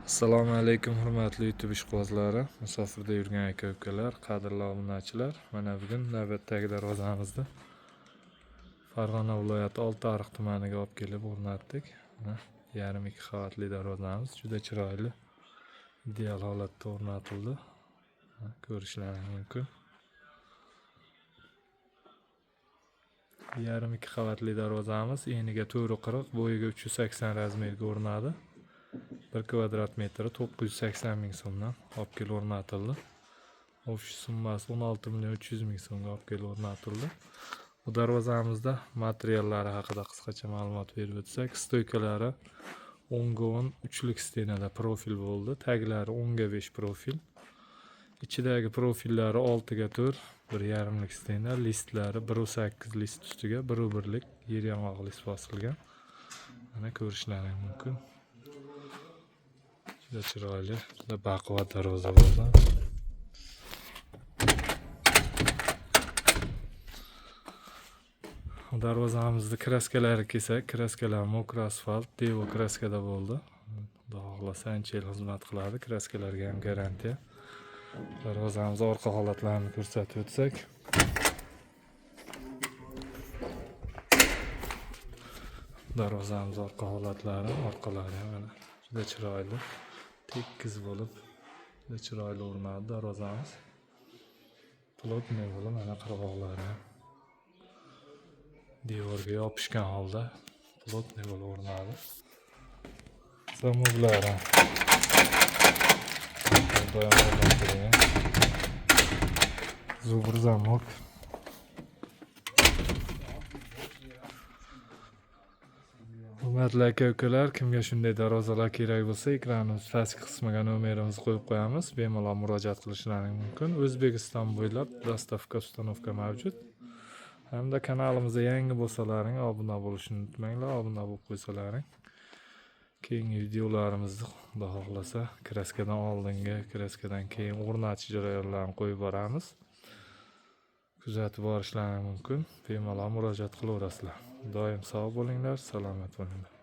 Assalomu alaykum hurmatli YouTube ishqibozlari, musofirda yurgan aka-ukalar, qadrli obunachilar. Mana bugun navbatdagi darvozamizda Farg'ona viloyati Oltiariq tumaniga olib kelib o'rnatdik. Yarim 2 qavatli darvozamiz juda chiroyli, ideal holatda o'rnatildi. Ko'rishlaringiz mumkin. Yarim 2 qavatli darvozamiz eniga 4.40, bo'yiga 380 razmerga o'rnadi. 1 kvadrat metri 980 ming so'mdan olib kelib o'rnatildi. Ofis summasi 16.300 ming so'mga olib kelib o'rnatildi. Bu darvozamizda materiallari haqida qisqacha ma'lumot berib o'tsak, stoykalari 10 uchlik stenada profil bo'ldi. Taglari 10/5 profil. Ichidagi profillari 6/4, 1,5lik stena, listlari 1,8 list ustiga 1,1lik yer yong'oq list bosilgan. Mana ko'rishlaringiz mumkin. Juda chiroyli, juda baquvvat darvoza bo'ldi. Darvozamizning kraskalari kelsak, kraskalar mokro asfalt, devo kraskada bo'ldi. Xudo xohlasa ancha yil xizmat qiladi. Kraskalarga ham garantiya. Darvozamiz orqa holatlarini ko'rsatib o'tsak, darvozamiz orqa holatlari, orqalari mana juda chiroyli, tekis bo'lib, juda chiroyli o'rnadi darvozamiz. Plotniy bo'lib, mana qirg'oqlari devorga yopishgan holda plotniy bo'lib o'rnadi. Zamoglari zubr zamok. Hurmatli aka-ukalar, kimga shunday darvozalar kerak bo'lsa, ekranimiz pastki qismiga nomerimizni qo'yib qo'yamiz. Bemalol murojaat qilishlaringiz mumkin. O'zbekiston bo'ylab dostavka, ustanovka mavjud. Hamda kanalimizga yangi bo'lsalaring, obuna bo'lishni unutmanglar. Obuna bo'lib qo'ysalaring. Keyingi videolarimizni Xudo xohlasa kraskadan oldingi, kraskadan keyin o'rnatish jarayonlarini qo'yib boramiz. Kuzatib borishlaringiz mumkin. Bemalol murojaat qilaverasizlar. Doim sog' bo'linglar, salomat bo'linglar.